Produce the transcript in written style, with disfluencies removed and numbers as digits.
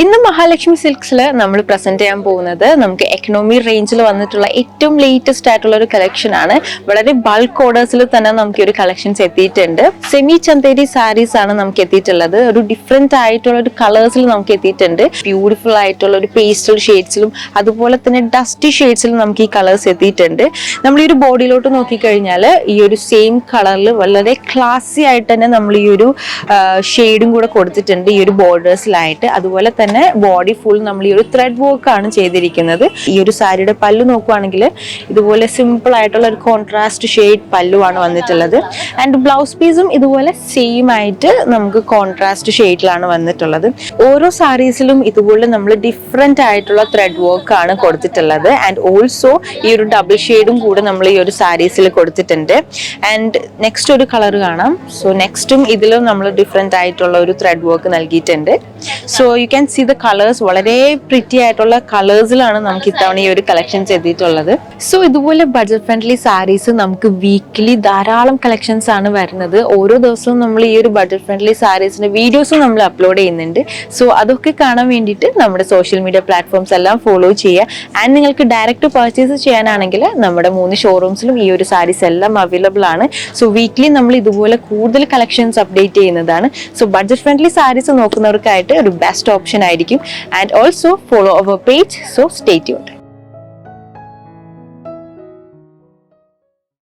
ഇന്ന് മഹാലക്ഷ്മി സിൽക്സിൽ നമ്മൾ പ്രസന്റ് ചെയ്യാൻ പോകുന്നത് നമുക്ക് എക്കണോമി റേഞ്ചിൽ വന്നിട്ടുള്ള ഏറ്റവും ലേറ്റസ്റ്റ് ആയിട്ടുള്ള ഒരു കളക്ഷൻ ആണ്. വളരെ ബൾക്ക് ഓർഡേഴ്സിൽ തന്നെ നമുക്ക് ഒരു കളക്ഷൻസ് എത്തിയിട്ടുണ്ട്. സെമി ചന്തേരി സാരീസ് ആണ് നമുക്ക് എത്തിയിട്ടുള്ളത്. ഒരു ഡിഫറെന്റ് ആയിട്ടുള്ള ഒരു കളേഴ്സിൽ നമുക്ക് എത്തിയിട്ടുണ്ട്. ബ്യൂട്ടിഫുൾ ആയിട്ടുള്ള ഒരു പേസ്റ്റൽ ഷെയ്ഡ്സിലും അതുപോലെ തന്നെ ഡസ്റ്റി ഷെയ്ഡ്സിലും നമുക്ക് ഈ കളേഴ്സ് എത്തിയിട്ടുണ്ട്. നമ്മൾ ഈ ഒരു ബോഡിയിലോട്ട് നോക്കിക്കഴിഞ്ഞാൽ ഈ ഒരു സെയിം കളറിൽ വളരെ ക്ലാസി ആയിട്ട് തന്നെ നമ്മൾ ഈ ഒരു ഷെയ്ഡും കൂടെ കൊടുത്തിട്ടുണ്ട് ഈ ഒരു ബോർഡേഴ്സിലായിട്ട്. അതുപോലെ തന്നെ ബോഡി ഫുൾ നമ്മൾ ഈ ഒരു ത്രെഡ് വർക്ക് ആണ് ചെയ്തിരിക്കുന്നത്. ഈ ഒരു സാരിയുടെ പല്ലു നോക്കുവാണെങ്കിൽ ഇതുപോലെ സിമ്പിൾ ആയിട്ടുള്ള ഒരു കോൺട്രാസ്റ്റ് ഷെയ്ഡ് പല്ലുവാണ് വന്നിട്ടുള്ളത്. ആൻഡ് ബ്ലൗസ് പീസും ഇതുപോലെ സെയിം ആയിട്ട് നമുക്ക് കോൺട്രാസ്റ്റ് ഷെയ്ഡിലാണ് വന്നിട്ടുള്ളത്. ഓരോ സാരീസിലും ഇതുപോലെ നമ്മൾ ഡിഫറെന്റ് ആയിട്ടുള്ള ത്രെഡ് വർക്ക് ആണ് കൊടുത്തിട്ടുള്ളത്. ആൻഡ് ഓൾസോ ഈ ഒരു ഡബിൾ ഷെയ്ഡും കൂടെ നമ്മൾ ഈ ഒരു സാരീസിൽ കൊടുത്തിട്ടുണ്ട്. ആൻഡ് നെക്സ്റ്റ് ഒരു കളർ കാണാം. സോ നെക്സ്റ്റും ഇതിലും നമ്മൾ ഡിഫറെന്റ് ആയിട്ടുള്ള ഒരു ത്രെഡ് വർക്ക് നൽകിയിട്ടുണ്ട്. So you can see the colours. വളരെ പ്രിറ്റി ആയിട്ടുള്ള കളേഴ്സിലാണ് നമുക്ക് ഇത്തവണ ഈ ഒരു കളക്ഷൻസ് എത്തിയിട്ടുള്ളത്. സോ ഇതുപോലെ ബഡ്ജറ്റ് ഫ്രണ്ട്ലി സാരീസ് നമുക്ക് വീക്കിലി ധാരാളം കളക്ഷൻസ് ആണ് വരുന്നത്. ഓരോ ദിവസവും നമ്മൾ ഈ ഒരു ബഡ്ജറ്റ് ഫ്രണ്ട്ലി സാരീസിന്റെ വീഡിയോസും നമ്മൾ അപ്ലോഡ് ചെയ്യുന്നുണ്ട്. സോ അതൊക്കെ കാണാൻ വേണ്ടിയിട്ട് നമ്മുടെ സോഷ്യൽ മീഡിയ പ്ലാറ്റ്ഫോംസ് എല്ലാം ഫോളോ ചെയ്യുക. ആൻഡ് നിങ്ങൾക്ക് ഡയറക്റ്റ് പർച്ചേസ് ചെയ്യാനാണെങ്കിൽ നമ്മുടെ 3 ഷോറൂംസിലും ഈ ഒരു സാരീസ് എല്ലാം അവൈലബിൾ ആണ്. സോ വീക്കിലി നമ്മൾ ഇതുപോലെ കൂടുതൽ കളക്ഷൻസ് അപ്ഡേറ്റ് ചെയ്യുന്നതാണ്. സോ ബഡ്ജറ്റ് ഫ്രണ്ട്ലി സാരീസ് നോക്കുന്നവർക്കായിട്ട് ഒരു ബെസ്റ്റ് ഓപ്ഷൻ ആയിരിക്കും. And also follow our page. So stay tuned.